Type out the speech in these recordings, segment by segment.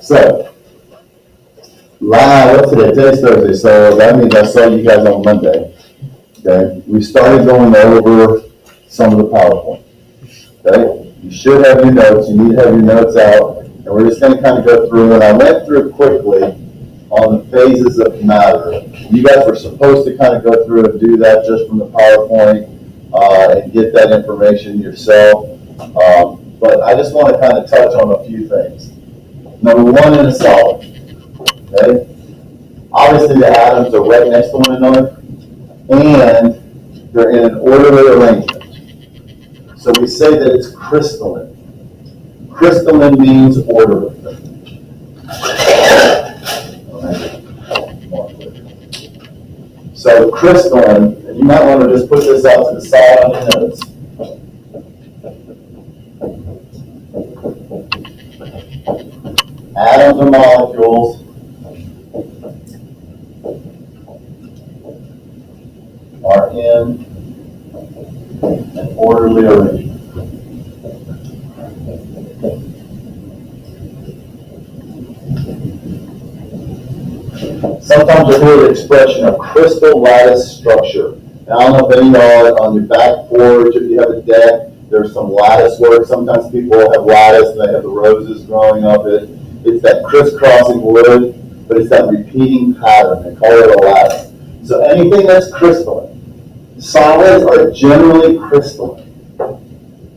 So, what's today? Today's Thursday, so that means I saw you guys on Monday. Okay, we started going over some of the PowerPoint. Okay, you should have your notes. You need to have your notes out, and we're just going to kind of go through. And I went through quickly on the phases of matter. You guys were supposed to kind of go through and do that just from the PowerPoint and get that information yourself. But I just want to kind of touch on a few things. Number one, in a solid. Okay? Obviously, the atoms are right next to one another, and they're in an orderly arrangement. So we say that it's crystalline. Crystalline means orderly. So crystalline, and you might want to just put this out to the side on your notes. Atoms or molecules are in an orderly arrangement. Sometimes you hear the expression of crystal lattice structure. Now, I don't know if any of y'all on your back porch, if you have a deck, there's some lattice work. Sometimes people have lattice and they have the roses growing up it. It's that crisscrossing wood, but it's that repeating pattern. They call it a lattice. So anything that's crystalline, solids are generally crystalline.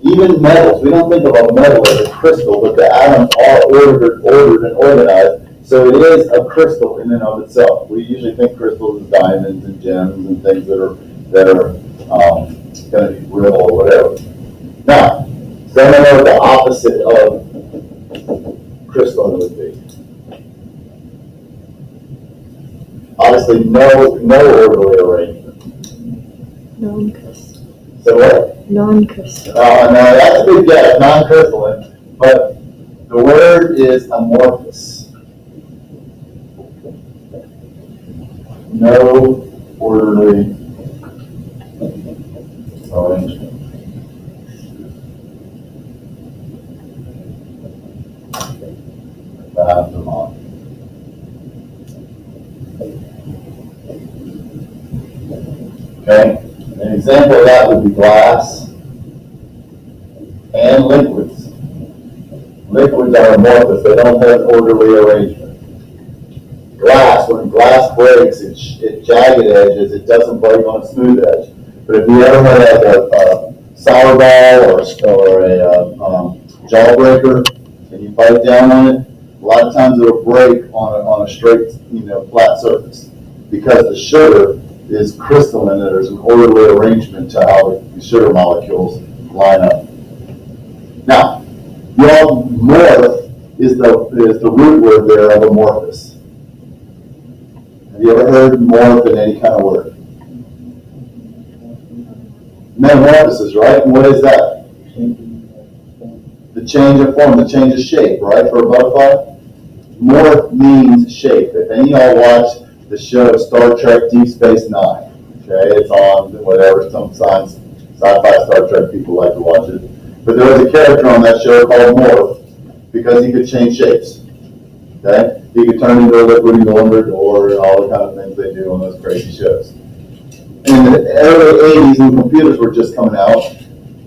Even metals, we don't think of a metal as a crystal, but the atoms are ordered and organized. So it is a crystal in and of itself. We usually think crystals as diamonds and gems and things that are going to be brittle or whatever. Now, so I know what the opposite of crystalline would be. Obviously, no orderly arrangement. Non-crystal. So what? Non-crystal. No, that's a good guess, non-crystalline. But the word is amorphous. No orderly arrangement. That's the model. Okay, an example of that would be glass and liquids. Liquids are amorphous, they don't have orderly arrangement. Glass, when glass breaks, it's jagged edges, it doesn't break on a smooth edge. But if you ever had a sour ball or a jawbreaker and you bite down on it, a lot of times it'll break on a straight, flat surface because the sugar is crystalline and there's an orderly arrangement to how the sugar molecules line up. Now, morph is the root word there of amorphous. Have you ever heard morph in any kind of word? Metamorphosis, right? And what is that? The change of form, the change of shape, right? For a butterfly? Morph means shape. If any of y'all watch the show Star Trek Deep Space Nine, okay, it's on whatever, some sci-fi Star Trek people like to watch it. But there was a character on that show called Morph because he could change shapes. Okay? He could turn into a liquid and go under a door and all the kind of things they do on those crazy shows. In the early 80s, when computers were just coming out,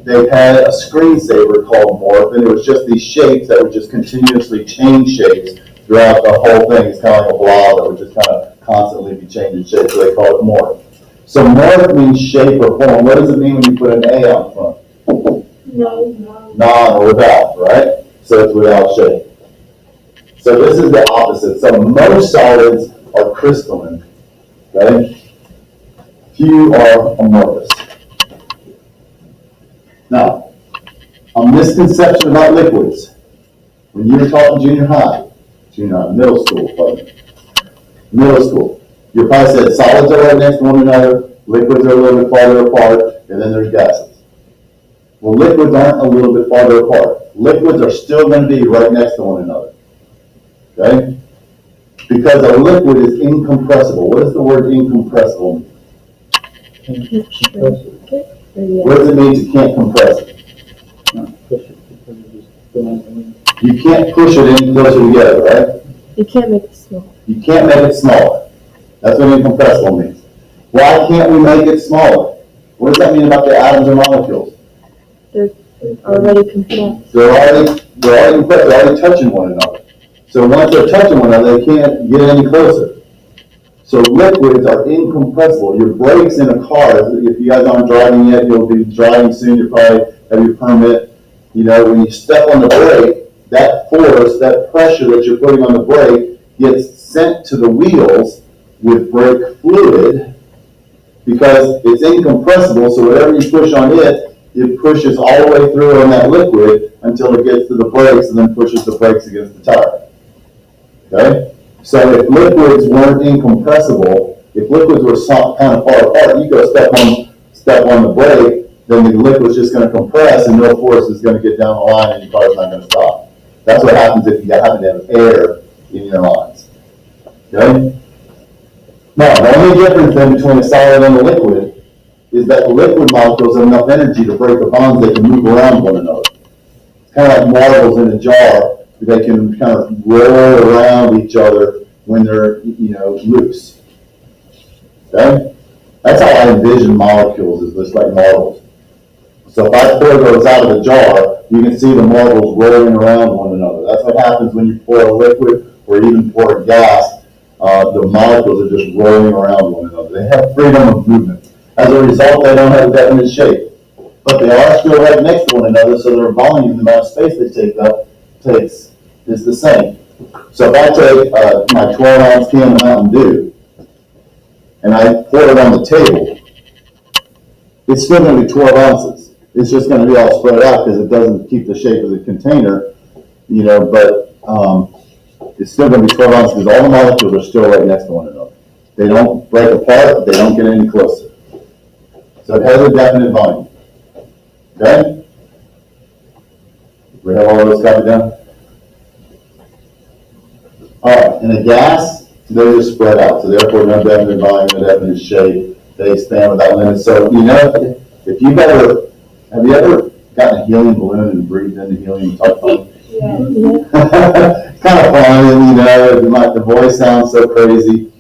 they had a screensaver called Morph, and it was just these shapes that would just continuously change shapes throughout the whole thing. It's kind of like a blob that would just kind of constantly be changing shape, so they call it Morph. So Morph means shape or form. What does it mean when you put an A out front? No. Non or without, right? So it's without shape. So this is the opposite. So most solids are crystalline, okay? Few are amorphous. Now, a misconception about liquids. When you were taught in middle school, you probably said solids are right next to one another, liquids are a little bit farther apart, and then there's gases. Well, liquids aren't a little bit farther apart. Liquids are still going to be right next to one another. Okay? Because a liquid is incompressible. What does the word incompressible mean? What does it mean you can't compress it? You can't push it any closer together, right? You can't make it small. You can't make it smaller. That's what incompressible means. Why can't we make it smaller? What does that mean about the atoms and molecules? They're already compressed. They're already compressed, they're already touching one another. So once they're touching one another, they can't get any closer. So liquids are incompressible. Your brakes in a car, if you guys aren't driving yet, you'll be driving soon, you'll probably have your permit. You know, when you step on the brake, that force, that pressure that you're putting on the brake gets sent to the wheels with brake fluid because it's incompressible, so whatever you push on it, it pushes all the way through on that liquid until it gets to the brakes and then pushes the brakes against the tire. Okay? So if liquids weren't incompressible, if liquids were kind of far apart, you go step on the brake, then the liquid's just going to compress and no force is going to get down the line and your car's not going to stop. That's what happens if you happen to have air in your lines. Okay? Now, the only difference then between a solid and a liquid is that the liquid molecules have enough energy to break the bonds, they can move around one another. It's kind of like marbles in a jar. They can kind of roll around each other when they're, loose. Okay? That's how I envision molecules, is just like marbles. So if I pour those out of the jar, you can see the marbles rolling around one another. That's what happens when you pour a liquid or even pour a gas. The molecules are just rolling around one another. They have freedom of movement. As a result, they don't have a definite shape. But they are still right next to one another, so their volume, the amount of space they take up, is the same. So if I take my 12-ounce can of Mountain Dew and I pour it on the table, it's still going to be 12 ounces. It's just going to be all spread out because it doesn't keep the shape of the container, but it's still going to be 12 ounces because all the molecules are still right next to one another. They don't break apart, they don't get any closer. So it has a definite volume. Okay? We have all those copied down? All right, in a gas, they're just spread out, so therefore no definite volume, no definite shape. They expand without limits. So, if you've have you ever gotten a helium balloon and breathed in the helium type thing? Yeah. Kind of fun, the voice sounds so crazy.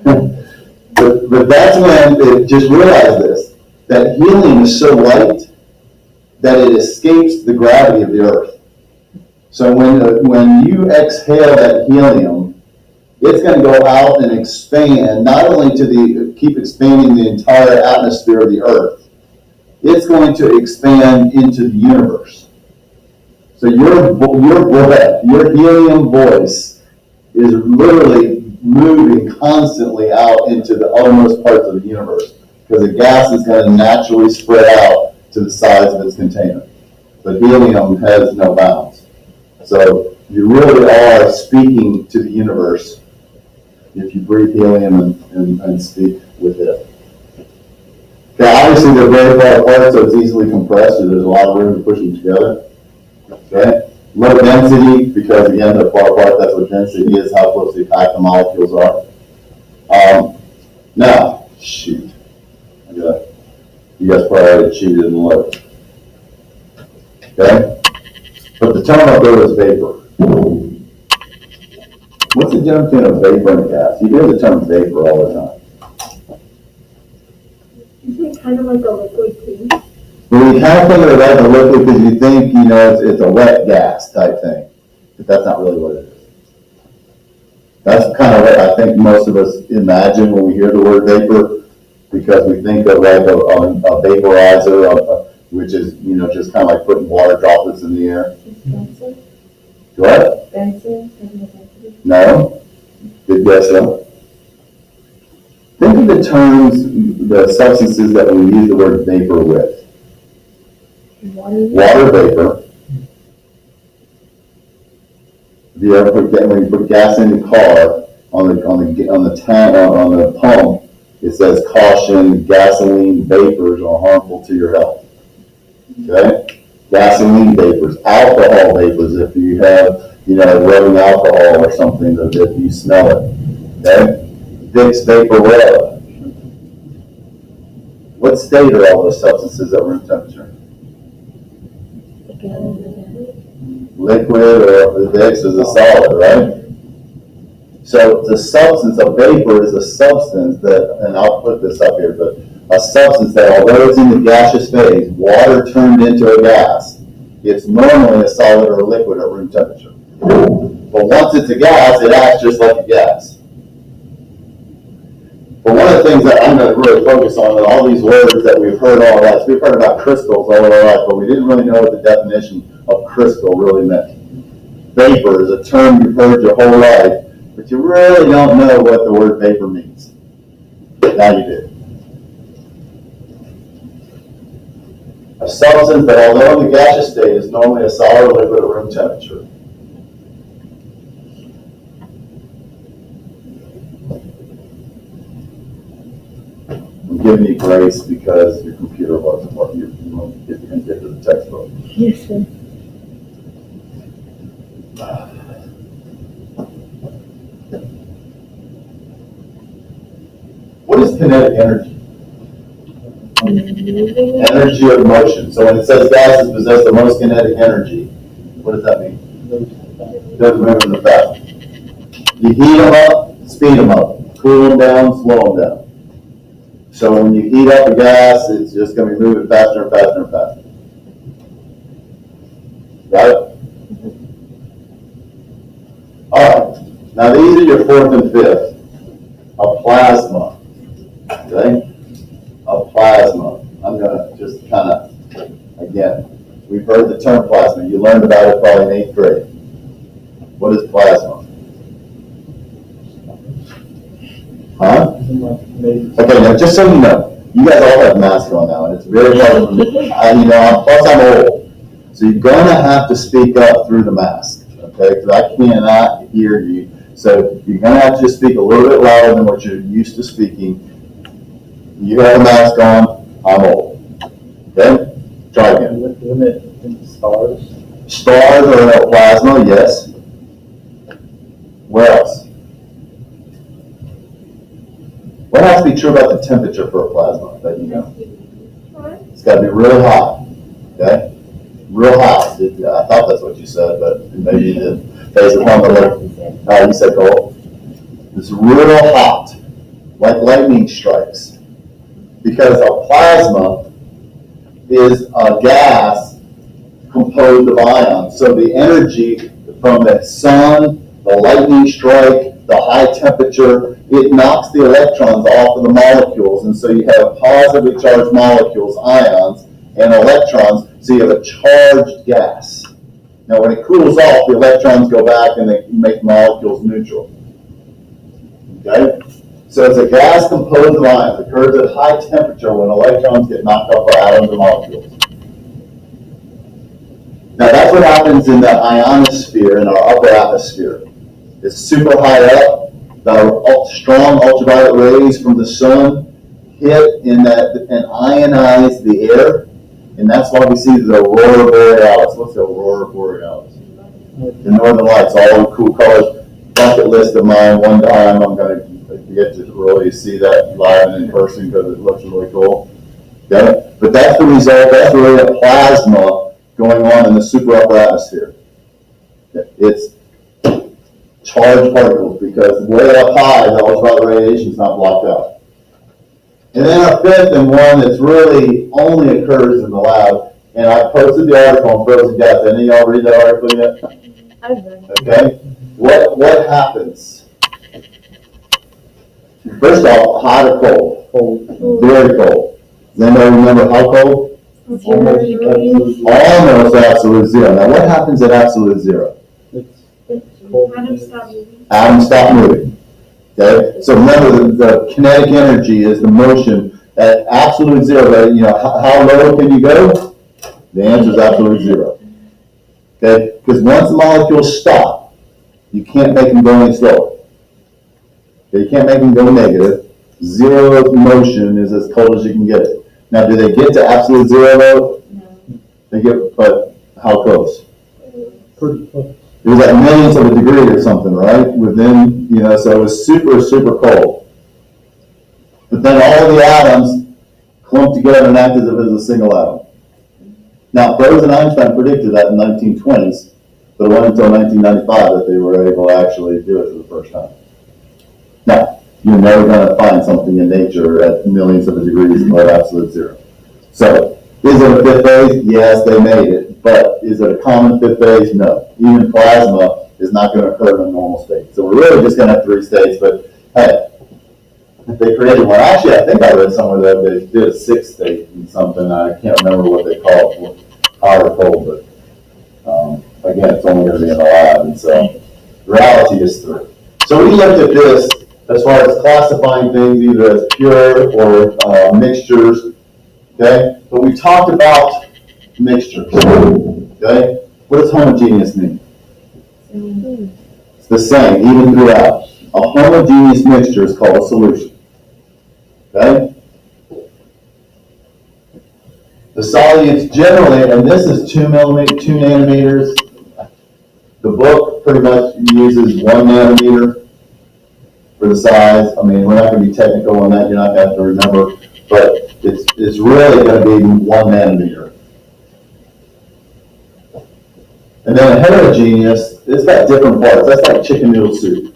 But that's when, just realize this, that helium is so light that it escapes the gravity of the earth. So when you exhale that helium, it's going to go out and expand, not only keep expanding the entire atmosphere of the earth, it's going to expand into the universe. So your helium voice is literally moving constantly out into the uttermost parts of the universe because the gas is going to naturally spread out to the size of its container. But helium has no bounds. So you really are speaking to the universe if you breathe helium and speak with it. Okay, obviously they're very far apart, so it's easily compressed, so there's a lot of room to push them together. Okay? Low density, because again, they're far apart, that's what density is, how closely packed the molecules are. Now, shoot. You guys probably already cheated and looked. Okay? But the term up there was vapor. What's the difference between a vapor and a gas? You hear the term vapor all the time. Isn't it kind of like a liquid too? Well, you kind of think of it like a liquid because you think, it's a wet gas type thing. But that's not really what it is. That's kind of what I think most of us imagine when we hear the word vapor, because we think of like a vaporizer, which is, just kind of like putting water droplets in the air. Benson? What? Benson? No? Good guess, though. Think of the terms, the substances that we use the word vapor with. Water vapor. If you ever when you put gas in the car, on the pump, it says caution, gasoline vapors are harmful to your health. Okay? Gasoline vapors, alcohol vapors, if you have, rubbing alcohol or something, if you smell it. Okay? Vicks Vapor Rub. What state are all those substances at room temperature? liquid, or the X is a solid, right? So the substance, a vapor is a substance that, and I'll put this up here, but a substance that, although it's in the gaseous phase, water turned into a gas, it's normally a solid or a liquid at room temperature. But once it's a gas, it acts just like a gas. But one of the things that I'm going to really focus on, and all these words that we've heard all our lives, we've heard about crystals all our life, but we didn't really know what the definition of crystal really meant. Vapor is a term you've heard your whole life, but you really don't know what the word vapor means. Now you do. A substance that, although in the gaseous state, is normally a solid or liquid at room temperature. I'm giving you grace because your computer wasn't working. You won't get to the textbook. Yes, sir. What is kinetic energy? Energy of motion. So when it says gases possess the most kinetic energy, what does that mean? Doesn't move in the fast. You heat them up, speed them up. Cool them down, slow them down. So when you heat up a gas, it's just going to be moving faster and faster and faster. Got it? All right. Now these are your fourth and fifth. A plasma. Okay? A plasma. I'm going to just kind of, again, we've heard the term plasma. You learned about it probably in 8th grade. What is plasma? Huh? Okay, now just so you know, you guys all have masks on now, and it's very hard for me. Plus I'm old. So you're going to have to speak up through the mask, okay? Because I cannot hear you. So you're going to have to just speak a little bit louder than what you're used to speaking. You have a mask on, I'm old. Okay? Try again. Isn't it stars? Stars are in a plasma, yes. Where else? What has to be true about the temperature for a plasma that you know? It's got to be real hot, okay? Real hot. I thought that's what you said, but maybe you did. Based upon the look. You said cold. It's real hot, like lightning strikes. Because a plasma is a gas composed of ions. So the energy from the sun, the lightning strike, the high temperature, it knocks the electrons off of the molecules. And so you have positively charged molecules, ions, and electrons. So you have a charged gas. Now when it cools off, the electrons go back and they make molecules neutral. Okay? So it's a gas composed of ions. It occurs at high temperature when electrons get knocked off by atoms and molecules. Now that's what happens in the ionosphere, in our upper atmosphere. It's super high up. The strong ultraviolet rays from the sun hit and ionize the air, and that's why we see the aurora borealis. What's the aurora borealis? The northern lights, all in cool colors. Bucket list of mine. One time I'm going to get to really see that live and in person because it looks really cool. Okay? But that's the result. That's really a plasma going on in the super upper atmosphere. It's charged particles because way up high, the ultraviolet radiation is not blocked out. And then our fifth and one that's really only occurs in the lab, and I posted the article on frozen gas. Any of y'all read that article yet? I've read it. Okay. What happens? First off, hot or cold? Cold. Very cold. Does anybody remember how cold? Almost absolute zero. Now what happens at absolute zero? Atoms stop moving. Okay? So remember the kinetic energy is the motion at absolute zero. How low can you go? The answer is absolute zero. Okay? Because once the molecules stop, you can't make them go any slower. Okay? You can't make them go negative. Zero motion is as cold as you can get it. Now, do they get to absolute zero though? No. They get, but how close? Pretty close. It was like millions of a degree or something, right? Within, so it was super, super cold. But then all of the atoms clumped together and acted as if it was a single atom. Now, Bose and Einstein predicted that in the 1920s, But it wasn't until 1995 that they were able to actually do it for the first time. Now, you're never going to find something in nature at millions of degrees below absolute zero. So, is it a fifth phase? Yes, they made it. But is it a common fifth phase? No. Even plasma is not going to occur in a normal state. So we're really just going to have 3 states, but hey, if they created one, actually I think I read somewhere that they did a 6th state in something, I can't remember what they call it, hot or cold, but again, it's only going to be in the lab, and so reality is 3. So we looked at this as far as classifying things either as pure or mixtures, okay? But we talked about mixtures, okay? What does homogeneous mean? It's the same, even throughout. A homogeneous mixture is called a solution, okay? The solutes generally, and this is 2 nanometers. The book pretty much uses 1 nanometer for the size. I mean, we're not going to be technical on that. You're not going to have to remember, but it's really going to be 1 nanometer. And then a heterogeneous, it's got different parts. That's like chicken noodle soup.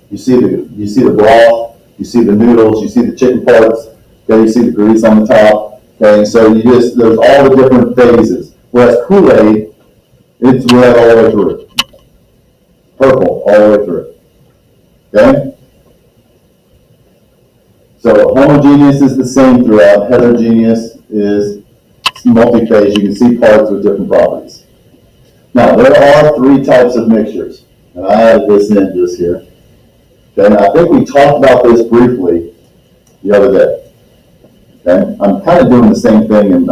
You see the broth, you see the noodles, you see the chicken parts, okay, you see the grease on the top. Okay, so there's all the different phases. Whereas Kool-Aid, it's red all the way through. Purple all the way through. Okay? So homogeneous is the same throughout. Heterogeneous is multi-phase. You can see parts with different properties. Now, there are 3 types of mixtures. And I added this in just here. Okay, I think we talked about this briefly the other day. Okay? I'm kind of doing the same thing in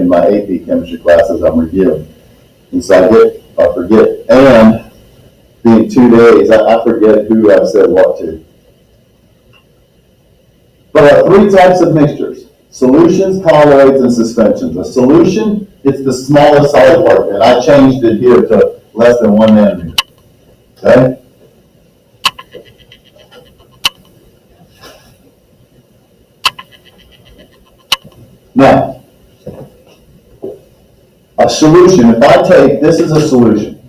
my AP chemistry classes I'm reviewing. And so I forget. And being 2 days, I forget who I've said what to. But there are 3 types of mixtures: solutions, colloids, and suspensions. A solution, it's the smallest solid part, and I changed it here to less than 1 nanometer. Okay? Now, a solution, if I take, this is a solution.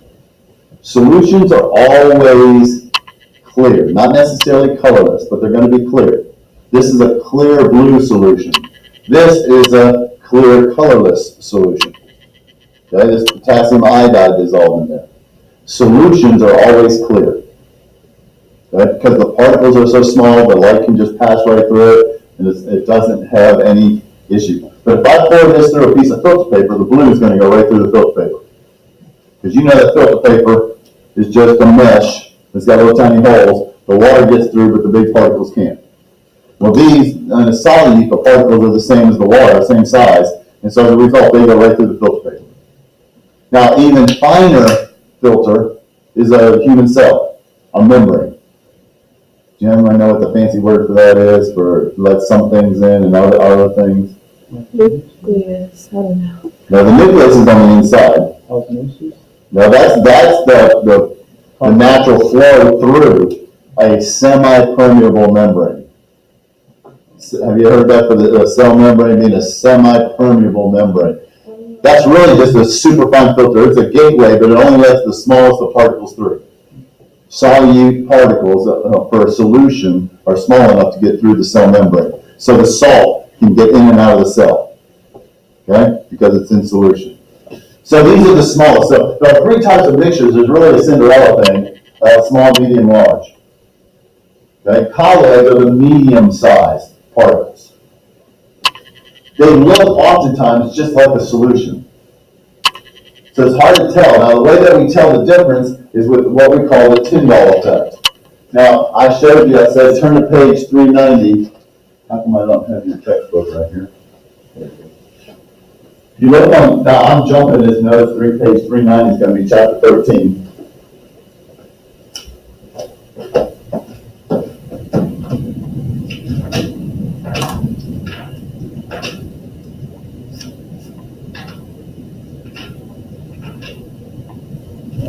Solutions are always clear, not necessarily colorless, but they're going to be clear. This is a clear blue solution. This is a clear colorless solution. Okay, this potassium iodide dissolved in there. Solutions are always clear. Okay? Because the particles are so small, the light can just pass right through it, and it doesn't have any issue. But if I pour this through a piece of filter paper, the blue is going to go right through the filter paper. Because you know that filter paper is just a mesh. It's got little tiny holes. The water gets through, but the big particles can't. Well, these, in a solid, the particles are the same as the water, same size, and so as a result, they go right through the filter paper. Now, even finer filter is a human cell, a membrane. Jim, I know what the fancy word for that is, for let some things in and other things. Nucleus, I don't know. Now, the nucleus is on the inside. Osmosis? Now, that's the natural flow through a semi-permeable membrane. Have you heard that for the cell membrane being a semi-permeable membrane? That's really just a superfine filter. It's a gateway, but it only lets the smallest of particles through. Solute particles for a solution are small enough to get through the cell membrane. So the salt can get in and out of the cell, okay, because it's in solution. So these are the smallest. So there are 3 types of mixtures. There's really a Cinderella thing, small, medium, large. Okay, colloids are the medium-sized particles. They look oftentimes just like a solution. So it's hard to tell. Now, the way that we tell the difference is with what we call the Tyndall effect. Now, I showed you, I said turn to page 390. How come I don't have your textbook right here? If you look on, now I'm jumping this note, page 390 is going to be chapter 13.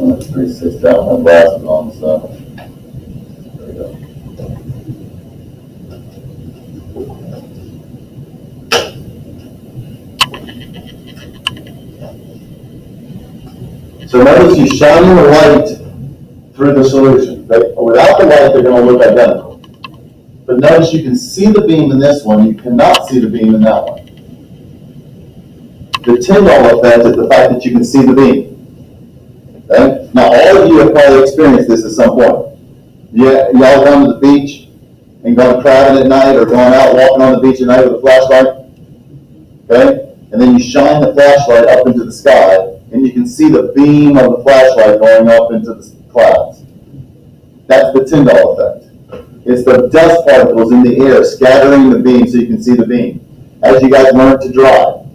Let's 360 out my glasses on, so there we go. So notice you shine the light through the solution. Without the light, they're going to look identical. But notice you can see the beam in this one, you cannot see the beam in that one. The Tyndall effect is the fact that you can see the beam. Okay? Now, all of you have probably experienced this at some point. Yeah, y'all gone to the beach and gone crabbing at night, or going out walking on the beach at night with a flashlight. Okay? And then you shine the flashlight up into the sky, and you can see the beam of the flashlight going up into the clouds. That's the Tyndall effect. It's the dust particles in the air scattering the beam so you can see the beam. As you guys learn to drive,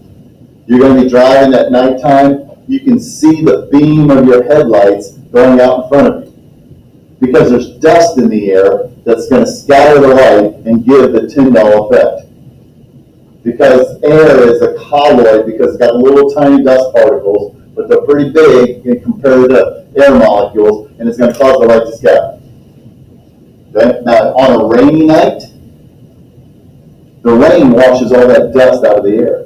you're going to be driving at nighttime, you can see the beam of your headlights going out in front of you. Because there's dust in the air that's going to scatter the light and give the Tyndall effect. Because air is a colloid because it's got little tiny dust particles, but they're pretty big compared to air molecules, and it's going to cause the light to scatter. Okay? Now, on a rainy night, the rain washes all that dust out of the air.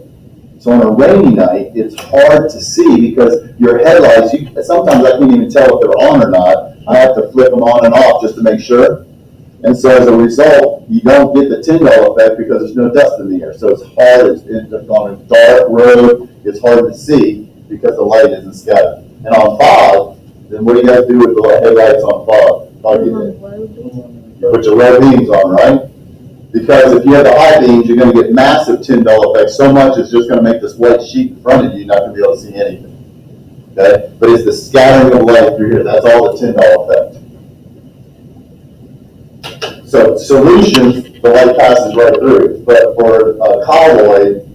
So on a rainy night, it's hard to see because your headlights, sometimes I can't even tell if they're on or not. I have to flip them on and off just to make sure. And so as a result, you don't get the Tyndall effect because there's no dust in the air. So it's hard, on a dark road, it's hard to see because the light isn't scattered. And on fog, then what do you guys do with the headlights on fog? Put your low beams on, right? Because if you have the high beams, you're going to get massive Tyndall effect. So much it's just going to make this white sheet in front of you. You're not going to be able to see anything. Okay? But it's the scattering of light through here. That's all the Tyndall effect. So solutions, the light passes right through. But for a colloid,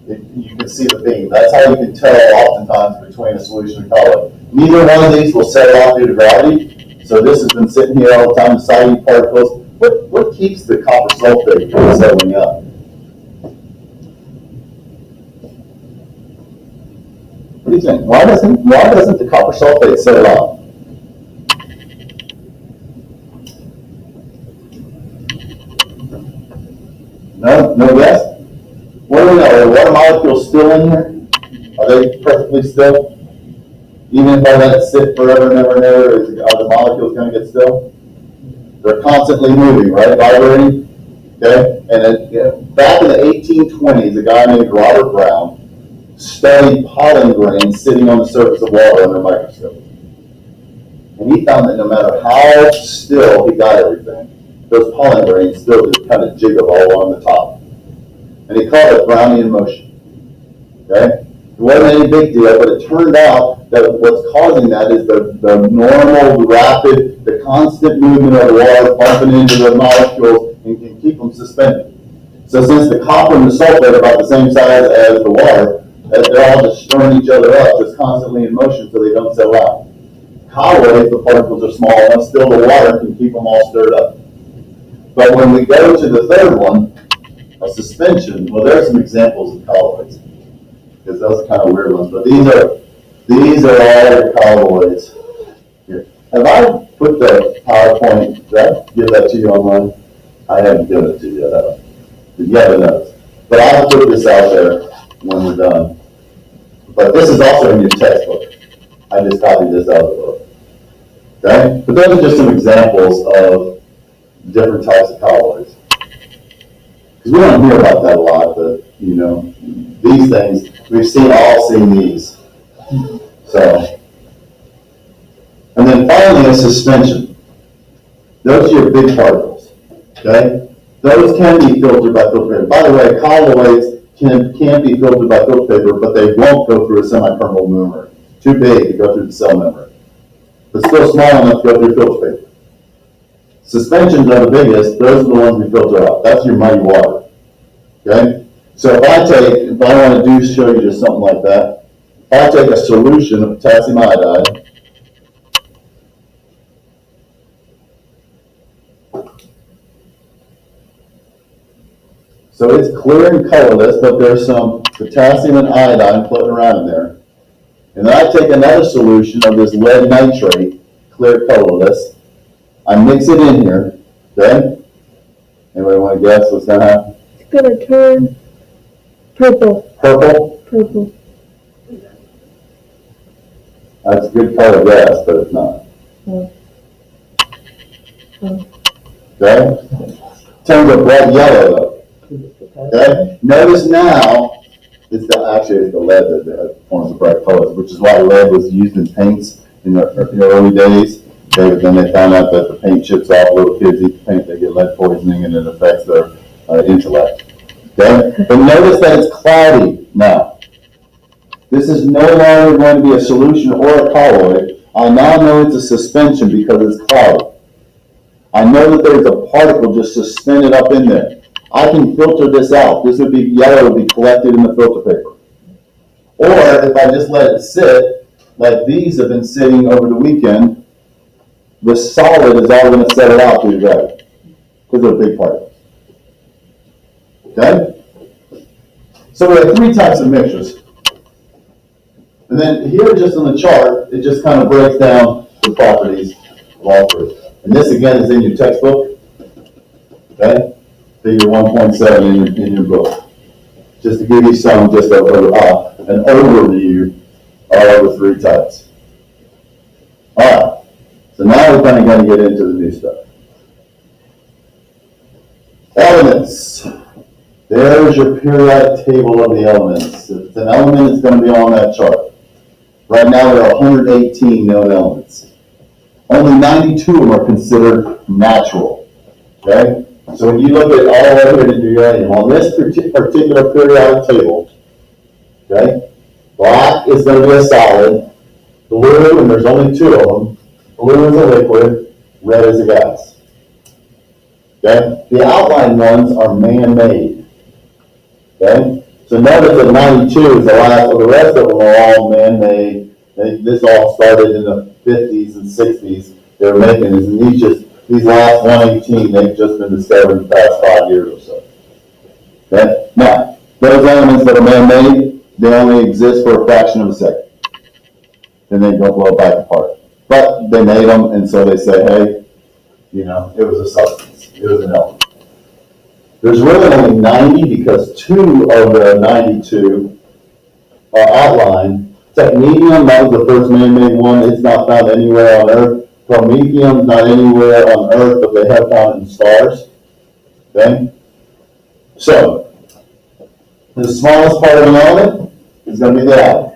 you can see the beam. That's how you can tell oftentimes between a solution and colloid. Neither one of these will settle off due to gravity. So this has been sitting here all the time, the solid particles. What keeps the copper sulfate from settling up? What do you think? Why doesn't the copper sulfate settle up? No guess? What do we know? Are water molecules still in here? Are they perfectly still? Even if I let it sit forever and ever and ever, are the molecules going to get still? They're constantly moving, right? Vibrating. Okay? And back in the 1820s, a guy named Robert Brown studied pollen grains sitting on the surface of water under a microscope. And he found that no matter how still he got everything, those pollen grains still just kind of jiggle all along the top. And he called it Brownian motion. Okay? It wasn't any big deal, but it turned out that what's causing that is the normal, rapid, the constant movement of the water bumping into the molecules and can keep them suspended. So since the copper and the sulfate are about the same size as the water, they're all just stirring each other up, just constantly in motion so they don't settle out. Colloids, the particles are small enough, still the water can keep them all stirred up. But when we go to the third one, a suspension, well, there's some examples of colloids. Because those are kind of weird ones, but these are all your colloids. Here, have I put the PowerPoint? Did I give that to you online? I haven't given it to you yet. You have the notes, but I'll put this out there when we're done. But this is also in your textbook. I just copied this out of the book. Okay, but those are just some examples of different types of colloids. Because we don't hear about that a lot, but these things, we've all seen these. So, and then finally a suspension. Those are your big particles, okay? Those can be filtered by filter paper. By the way, colloids can be filtered by filter paper, but they won't go through a semipermeable membrane. Too big to go through the cell membrane. But still small enough to go through filter paper. Suspensions are the biggest. Those are the ones we filter out. That's your muddy water. Okay? So if I want to show you just something like that, if I take a solution of potassium iodide, so it's clear and colorless, but there's some potassium and iodine floating around in there. And then I take another solution of this lead nitrate, clear colorless, I mix it in here, okay? Anybody want to guess what's going to happen? It's going to turn purple. Purple? Purple. That's a good color gas, but it's not. Okay? Turns a bright yellow though. Okay? Notice now, it's the lead that forms the bright colors, which is why lead was used in paints in the early days. Okay, but then they found out that the paint chips off, little kids eat the paint, they get lead poisoning, and it affects their intellect. Okay? But notice that it's cloudy now. This is no longer going to be a solution or a colloid. I now know it's a suspension because it's cloudy. I know that there's a particle just suspended up in there. I can filter this out. This would be yellow, would be collected in the filter paper. Or if I just let it sit, like these have been sitting over the weekend, the solid is all going to settle out through the gravity because they're big particles. Okay? So we have three types of mixtures. And then here just on the chart, it just kind of breaks down the properties of all three. And this again is in your textbook. Okay? Figure 1.7 in your book. Just to give you some, just an overview of the three types. All right. So now we're kind of going to get into the new stuff. Elements. There's your periodic table of the elements. If it's an element, it's going to be on that chart. Right now there are 118 known elements. Only 92 of them are considered natural. Okay? So when you look at all of it in your uranium, on this particular periodic table, okay, black is going to be a solid, blue, and there's only two of them, blue is a liquid, red is a gas. Okay? The outlined ones are man-made. Okay? So notice that 92 is the last, of the rest of them are all man-made. This all started in the 50s and 60s. They were making this, and these last 118, they've just been discovered in the past 5 years or so. Okay? Now, those elements that are man-made, they only exist for a fraction of a second. Then they go blow back apart. But they made them, and so they say, hey, it was a substance. It was an element. There's really only 90 because 2 of the 92 are outlined. Technetium, that was the first man-made one. It's not found anywhere on Earth. Promethium, not anywhere on Earth, but they have found it in stars. Okay? So, the smallest part of an element is going to be the atom.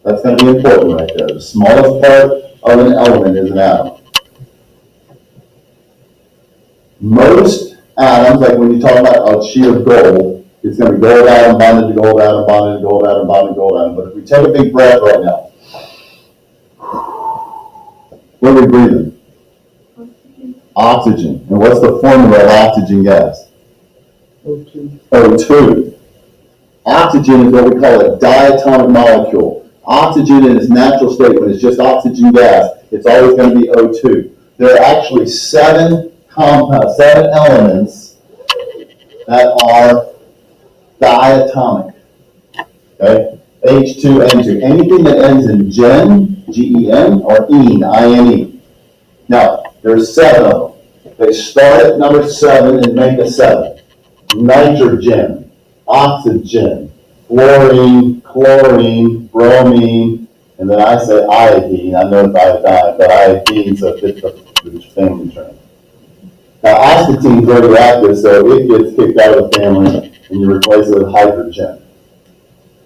That's going to be important right there. The smallest part of an element is an atom. Most atoms, like when you talk about a sheet of gold, it's going to be gold atom, bonded to gold atom, bonded to gold atom, bonded to gold atom. But if we take a big breath right now, what are we breathing? Oxygen. And what's the formula of oxygen gas? O2. O2. Oxygen is what we call a diatomic molecule. Oxygen in its natural state, when it's just oxygen gas, it's always going to be O2. There are actually 7 elements that are diatomic. Okay? H2N2. Anything that ends in gen, G-E-N, or ene, I-N-E. Now, there's 7 of them. They start at number 7 and make a 7. Nitrogen, oxygen, fluorine, chlorine, bromine, and then I say iodine. I know it's iodine, but iodine's a bit of the family term. Now, aspartame is radioactive, so it gets kicked out of the family, and you replace it with hydrogen.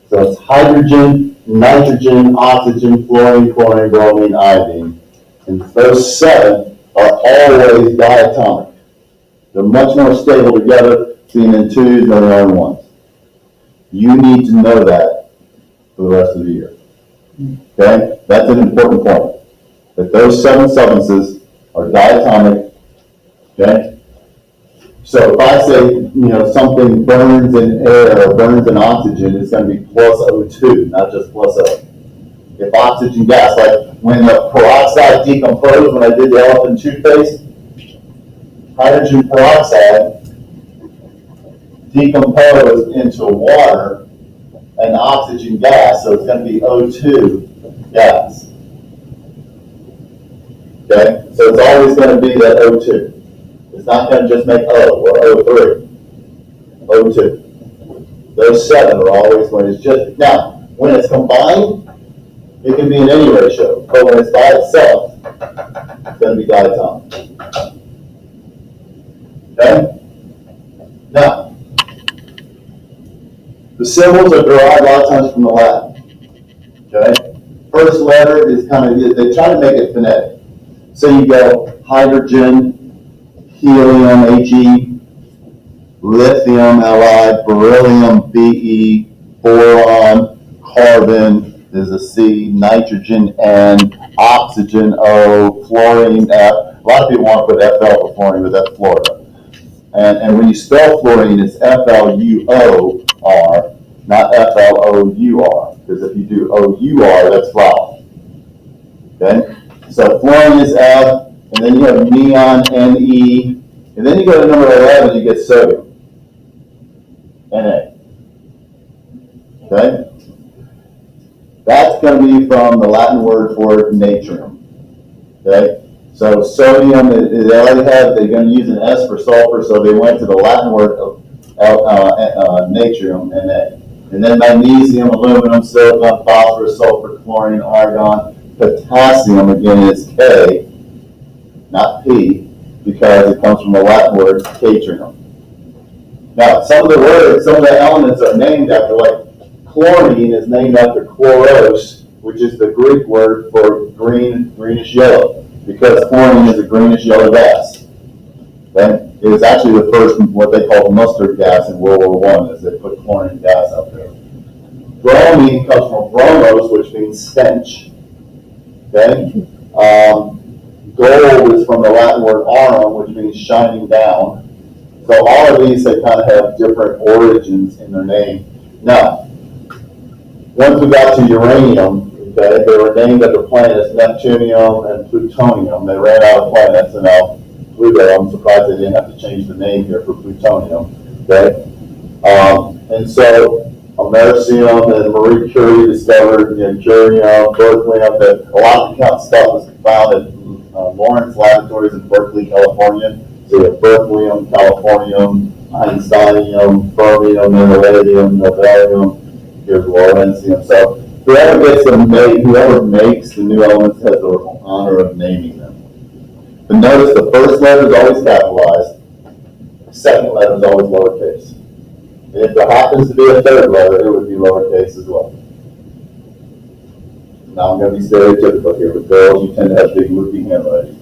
So it's hydrogen, nitrogen, oxygen, fluorine, chlorine, bromine, iodine. And those 7 are always diatomic. They're much more stable together, being in 2s than they are in 1s. You need to know that for the rest of the year. Okay? That's an important point. That those 7 substances are diatomic. Okay? So if I say, something burns in air or burns in oxygen, it's going to be plus O2, not just plus O. If oxygen gas, like when the peroxide decomposed, when I did the elephant toothpaste, hydrogen peroxide decomposed into water and oxygen gas, so it's going to be O2 gas. Okay? So it's always going to be that O2. It's not going to just make O or O3. O2. Those 7 are always when it's just, now, when it's combined, It can be in any ratio, but when it's by itself, it's going to be diatomic. Okay? Now, the symbols are derived a lot of times from the Latin. Okay? First letter is they try to make it phonetic. So you go hydrogen, helium, He, lithium, Li, beryllium, Be, boron, carbon is a C, nitrogen N, oxygen O, fluorine F. A lot of people want to put FL for fluorine, but that's Florida. And when you spell fluorine, it's Fluor, not Flour. Because if you do OUR, that's flour. Okay? So fluorine is F, and then you have neon, Ne, and then you go to number 11, you get sodium, Na. Okay? That's going to be from the Latin word for natrium. Okay? So sodium, they already have, they're going to use an S for sulfur, so they went to the Latin word of natrium, Na. And then magnesium, aluminum, silicon, phosphorus, sulfur, chlorine, argon, potassium, again, is K, not P, because it comes from the Latin word catrium. Now, some of the elements are named after, like chlorine is named after chloros, which is the Greek word for greenish yellow, because chlorine is a greenish yellow gas. Okay? It was actually the first, what they called mustard gas in World War I, as they put chlorine gas out there. Bromine comes from bromos, which means stench. Okay? Gold is from the Latin word aurum, which means shining down. So all of these, they kind of have different origins in their name. Now, once we got to uranium, okay, they were named after planets, Neptunium and Plutonium. They ran out of planets, and now Pluto, I'm surprised they didn't have to change the name here for plutonium. Okay? And so americium and Marie Curie discovered curium, berkelium, that a lot of the stuff was found at Lawrence Laboratories in Berkeley, California. So you have berkelium, californium, einsteinium, fermium, palladium, nobelium, here's lawrencium. So whoever makes the new elements has the honor of naming them. But notice the first letter is always capitalized, the second letter is always lowercase. And if there happens to be a third letter, it would be lowercase as well. Now I'm going to be stereotypical here, but girls, you tend to have big loopy handwriting.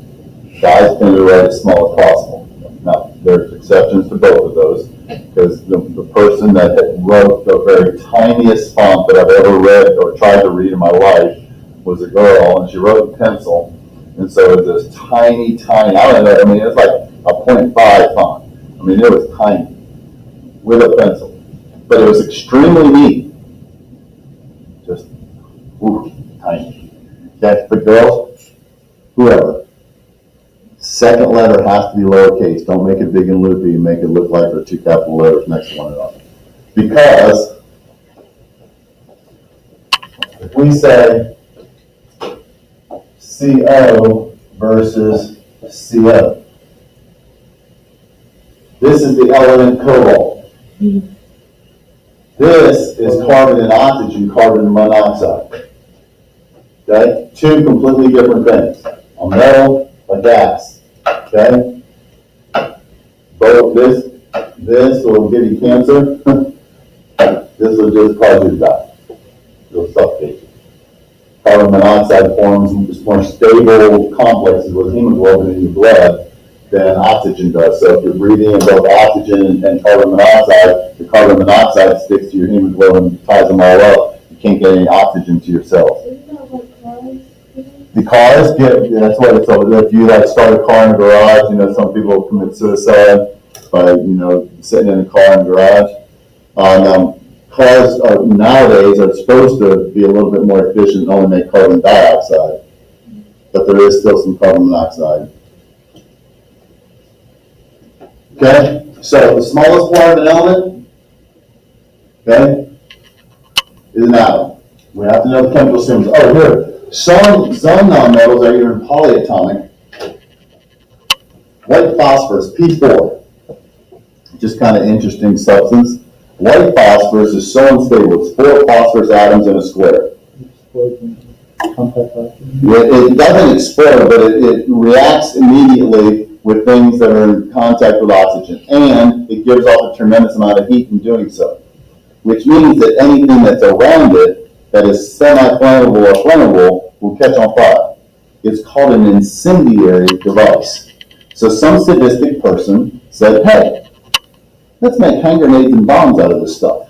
Guys tend to write as small as possible. Now, there's exceptions to both of those, because the person that wrote the very tiniest font that I've ever read or tried to read in my life was a girl, and she wrote in pencil. And so it was this tiny, I don't know, I mean, it's like a 0.5 font. I mean, it was tiny, with a pencil. But it was extremely neat. Just, tiny. Okay, but girls, whoever, second letter has to be lowercase. Don't make it big and loopy and make it look like there are two capital letters next to one another. Because if we say CO versus CO, this is the element cobalt. This is carbon and oxygen, carbon monoxide. Okay? Two completely different things. A metal, a gas. Okay? Both this will give you cancer. This will just cause you to die. It'll suffocate you. Carbon monoxide forms more stable complexes with hemoglobin in your blood than oxygen does. So if you're breathing in both oxygen and carbon monoxide, the carbon monoxide sticks to your hemoglobin, ties them all up. You can't get any oxygen to your cells. Isn't that what cars do? The cars that's what it's over. If you start a car in a garage, some people commit suicide by, sitting in a car in a garage. Cars nowadays are supposed to be a little bit more efficient and only make carbon dioxide, but there is still some carbon monoxide. Okay, so the smallest part of an element, okay, is an atom. We have to know the chemical symbols. Oh, here, some nonmetals are even polyatomic. White phosphorus, P4, just kind of interesting substance. White phosphorus is so unstable. It's 4 phosphorus atoms in a square. Contact oxygen. It doesn't explode, but it reacts immediately with things that are in contact with oxygen. And it gives off a tremendous amount of heat in doing so, which means that anything that's around it that is semi-flammable or flammable will catch on fire. It's called an incendiary device. So some sadistic person said, hey, let's make hand grenades and bombs out of this stuff.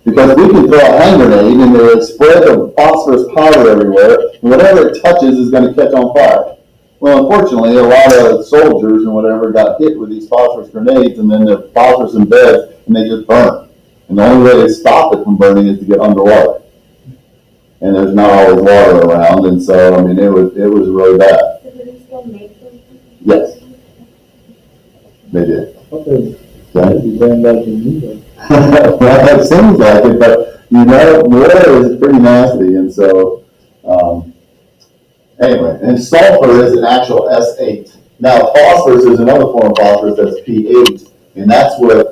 Because we can throw a hand grenade and it'll spread the phosphorus powder everywhere, and whatever it touches is going to catch on fire. Well, unfortunately, a lot of soldiers and whatever got hit with these phosphorus grenades, and then the phosphorus embeds, and they just burn. And the only way to stop it from burning is to get underwater. And there's not always water around, and so, I mean, it was really bad. So do they still make them? Yes, they did. Okay, Okay. that'd be banned by Geneva. Well, it seems like it, but you know, water is pretty nasty, and so, anyway, and sulfur is an actual S8. Now, phosphorus is another form of phosphorus that's P8, and that's what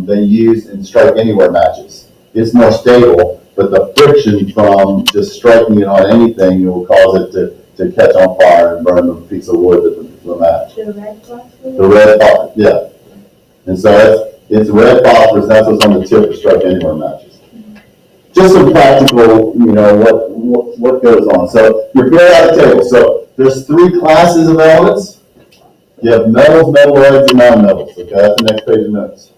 they use in strike anywhere matches. It's more stable, but the friction from just striking it on anything will cause it to catch on fire and burn the piece of wood that the match. The red phosphorus? The red phosphorus, yeah. And so it's red phosphorus, that's what's on the tip of strike anywhere matches. Just some practical, you know, what goes on. So your periodic table. So there's 3 classes of elements. You have metals, metalloids, and non-metals. Okay, that's the next page of notes.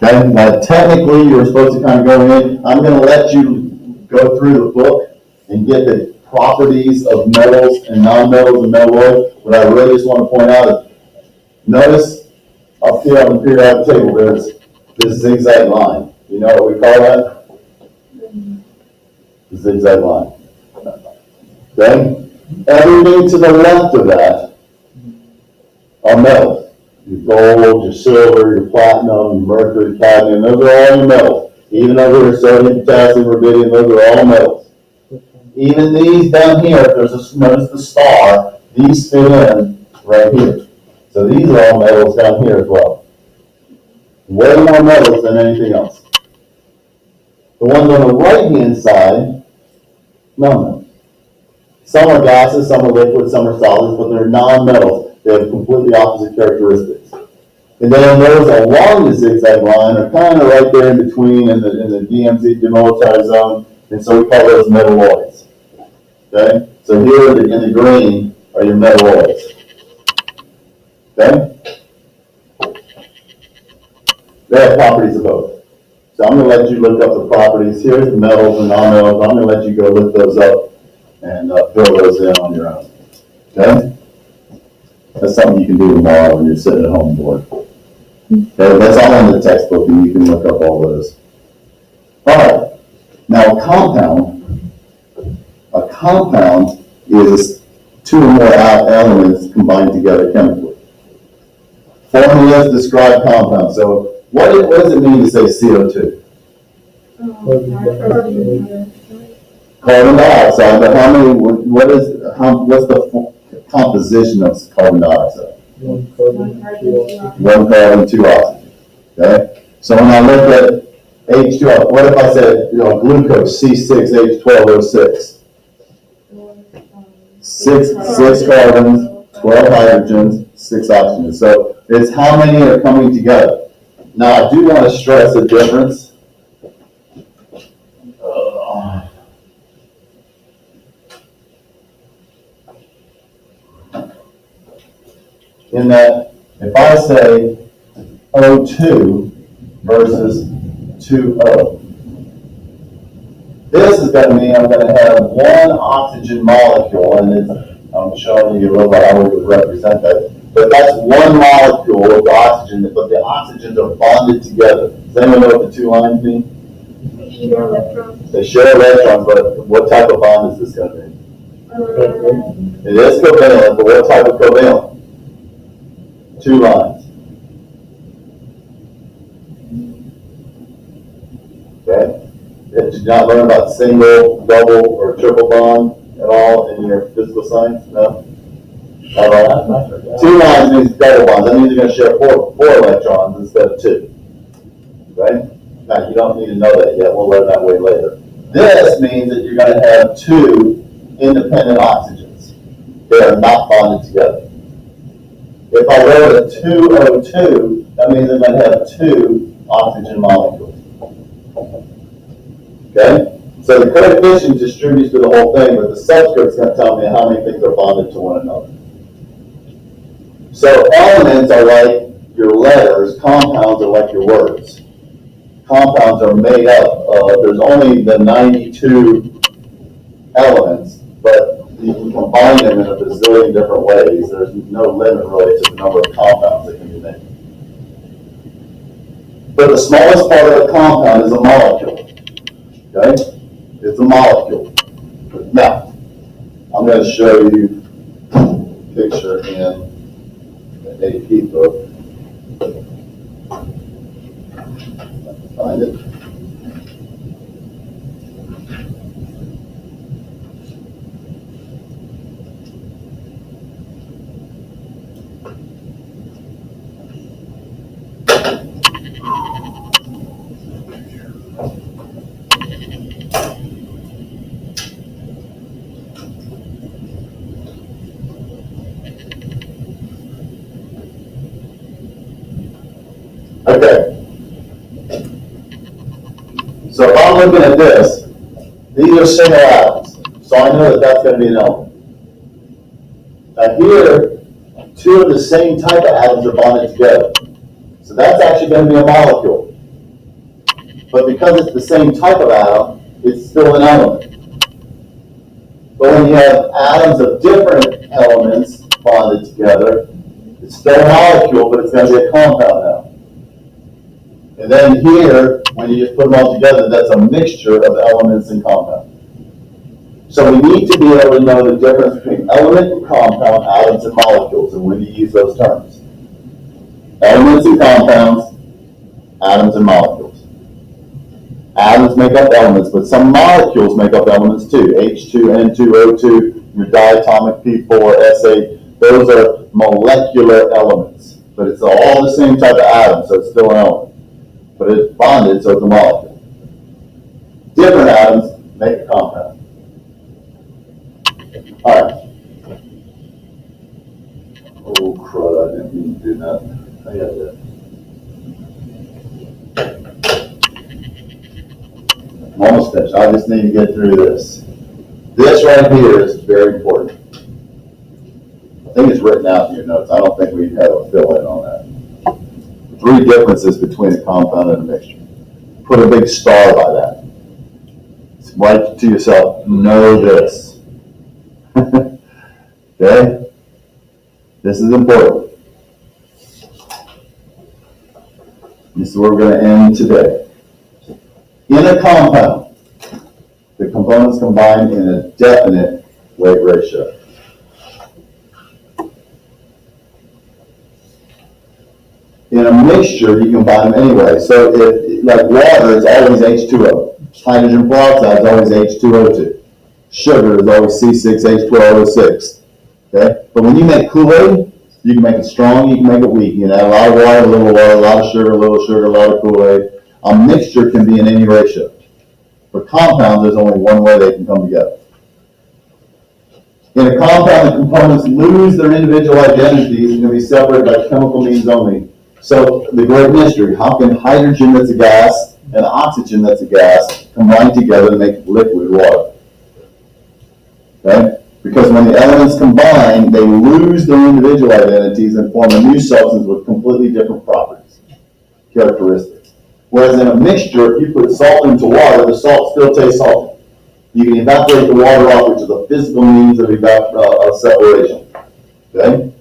Okay, now technically you were supposed to kind of go in. I'm going to let you go through the book and get the properties of metals and non-metals and metalloids. What I really just want to point out is, notice up here on the periodic table, there's this zigzag line. You know what we call that? The zigzag line. Okay? Everything to the left of that are metals. Your gold, your silver, your platinum, your mercury, cadmium, those are all your metals. Even over here, sodium, potassium, rubidium, those are all metals. Even these down here, if there's notice the star, these fit in right here. So these are all metals down here as well. Way more metals than anything else. The ones on the right-hand side, non-metals. Some are gases, some are liquids, some are solids, but they're non-metals. They have completely opposite characteristics. And then those along the zigzag line are kind of right there in between in the DMZ, demilitarized zone, and so we call those metalloids. Okay? So here in the green are your metalloids. Okay? They have properties of both. So I'm going to let you look up the properties. Here's the metals and non-metals. I'm going to let you go look those up and fill those in on your own. Okay? That's something you can do tomorrow when you're sitting at home bored. Okay? That's all in the textbook, and you can look up all those. All right. Now, a compound is 2 or more elements combined together chemically. Formulas describe compounds. So what does it mean to say CO2? Carbon dioxide, but what's the composition of carbon dioxide? 1 carbon, 2 oxygen. 1 carbon, 2 oxygen. Okay? So when I look at H2O, what if I said, glucose, C6H12O6? 6 carbons, 12 hydrogens, 6 oxygens. So it's how many are coming together. Now I do want to stress a difference. In that, if I say O2 versus 2O, this is going to mean I'm going to have 1 oxygen molecule, and I'm showing you a little bit how we would represent that. But that's 1 molecule of oxygen, but the oxygens are bonded together. Does anyone know what the 2 lines mean? They share electrons, but what type of bond is this going to be? It is covalent, but what type of covalent? 2 lines. Okay? Did you not learn about single, double, or triple bond at all in your physical science? No? All right. 2 lines means double bonds. That means you're going to share four electrons instead of 2. Right? Now, you don't need to know that yet. We'll learn that way later. This means that you're going to have 2 independent oxygens. They are not bonded together. If I wrote a 2O2, that means I'm going to have 2 oxygen molecules. Okay? So the coefficient distributes to the whole thing, but the subscript is going to tell me how many things are bonded to one another. So elements are like your letters, compounds are like your words. Compounds are made up of, there's only the 92 elements, but you can combine them in a bazillion different ways. There's no limit really to the number of compounds that can be made. But the smallest part of the compound is a molecule. Okay? It's a molecule. Now, I'm going to show you a picture in the AP book. Find it. Okay. So if I'm looking at this, these are single atoms. So I know that that's going to be an element. Now here, 2 of the same type of atoms are bonded together. So that's actually going to be a molecule. But because it's the same type of atom, it's still an element. But when you have atoms of different elements bonded together, it's still a molecule, but it's going to be a compound now. And then here, when you just put them all together, that's a mixture of elements and compounds. So we need to be able to know the difference between element and compound, atoms and molecules, and when you use those terms. Elements and compounds, atoms and molecules. Atoms make up elements, but some molecules make up elements too. H2, N2, O2, your diatomic P4, S8, those are molecular elements. But it's all the same type of atom, so it's still an element. But it's bonded, so it's a molecule. Different atoms make a compound. All right. Oh, crud, I didn't mean to do that. I got that. I'm almost finished. I just need to get through this. This right here is very important. I think it's written out in your notes. I don't think we have a fill-in on that. 3 differences between a compound and a mixture. Put a big star by that. Write to yourself, know this. Okay? This is important. This is where we're going to end today. In a compound, the components combine in a definite weight ratio. In a mixture, you combine them anyway. So if, like water, it's always H2O. Hydrogen peroxide is always H2O2. Sugar is always C6H12O6. Okay? But when you make Kool-Aid, you can make it strong, you can make it weak. You can add a lot of water, a lot of sugar, a lot of Kool-Aid. A mixture can be in any ratio. For compounds, there's only one way they can come together. In a compound, the components lose their individual identities and can be separated by chemical means only. So the great mystery, how can hydrogen that's a gas and oxygen that's a gas combine together to make liquid water? Okay? Because when the elements combine, they lose their individual identities and form a new substance with completely different properties, characteristics. Whereas in a mixture, if you put salt into water, the salt still tastes salty. You can evaporate the water off, which is a physical means of separation. Okay?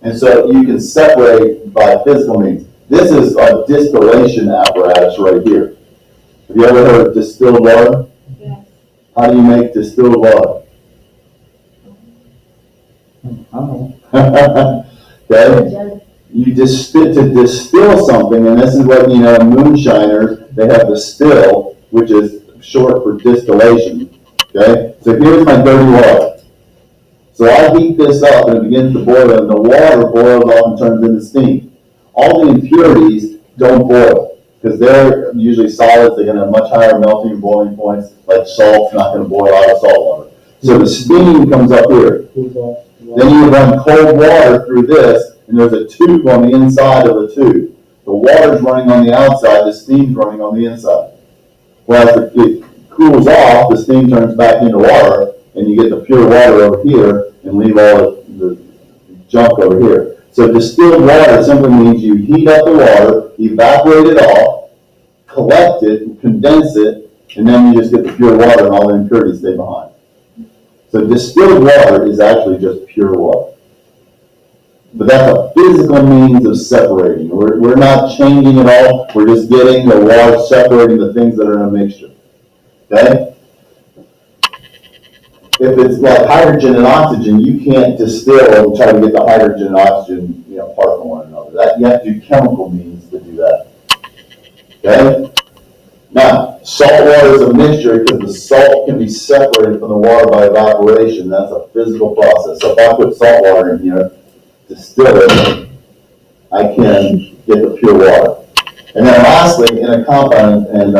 And so you can separate by physical means. This is a distillation apparatus right here. Have you ever heard of distilled water? Yes. How do you make distilled water? Okay? You just to distill something, and this is what, moonshiners, they have distill, which is short for distillation. Okay? So here's my dirty water. So I heat this up and it begins to boil, and the water boils off and turns into steam. All the impurities don't boil, because they're usually solids. They're going to have much higher melting and boiling points, like salt's not going to boil out of salt water. So the steam comes up here. Then you run cold water through this, and there's a tube on the inside of the tube. The water's running on the outside, the steam's running on the inside. Well, as it cools off, the steam turns back into water, and you get the pure water over here and leave all the junk over here. So distilled water simply means you heat up the water, evaporate it off, collect it, condense it, and then you just get the pure water and all the impurities stay behind. So distilled water is actually just pure water. But that's a physical means of separating. We're not changing it all. We're just getting the water separating the things that are in a mixture. Okay? If it's like hydrogen and oxygen, you can't distill and try to get the hydrogen and oxygen, apart from one another. You have to do chemical means to do that. Okay? Now, salt water is a mixture because the salt can be separated from the water by evaporation. That's a physical process. So if I put salt water in here, distill it, I can get the pure water. And then lastly, in a compound, and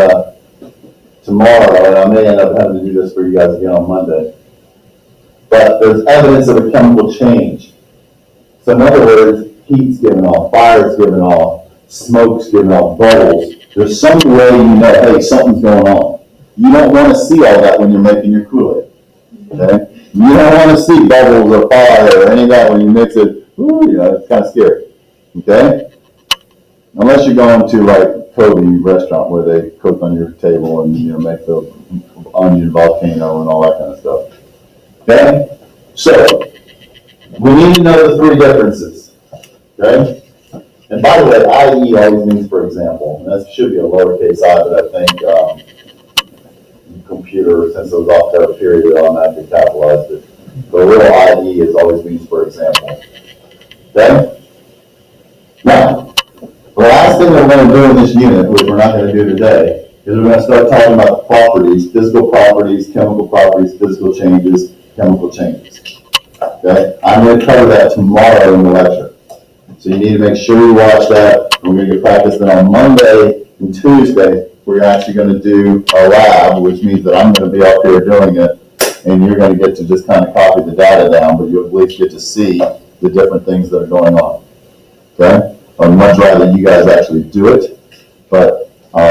tomorrow, and I may end up having to do this for you guys again on Monday, but there's evidence of a chemical change. So in other words, heat's given off, fire's given off, smoke's given off, bubbles. There's some way hey, something's going on. You don't want to see all that when you're making your Kool-Aid. Okay? You don't want to see bubbles or fire or any of that when you mix it. It's kind of scary. Okay? Unless you're going to like Kobe restaurant where they cook on your table and make the onion volcano and all that kind of stuff. Okay? So we need to know the three differences. Okay? And by the way, IE always means for example. And that should be a lowercase I, but I think computer, since it was off that period, it automatically capitalized it. The real IE is always means for example. Okay? Now, the last thing we're going to do in this unit, which we're not going to do today, is we're going to start talking about the properties, physical properties, chemical properties, physical changes, chemical changes. Okay? I'm going to cover that tomorrow in the lecture. So you need to make sure you watch that. We're going to get practice. Then on Monday and Tuesday, we're actually going to do a lab, which means that I'm going to be up here doing it, and you're going to get to just kind of copy the data down, but you'll at least get to see the different things that are going on. Okay? I'd much rather you guys actually do it. But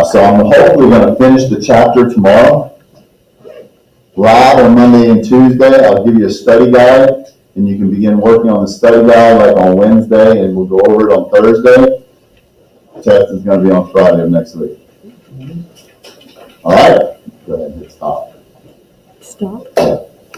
so I'm hopefully going to finish the chapter tomorrow. Lab on Monday and Tuesday. I'll give you a study guide, and you can begin working on the study guide like on Wednesday, and we'll go over it on Thursday. The test is going to be on Friday of next week. All right? Go ahead and hit stop. Stop.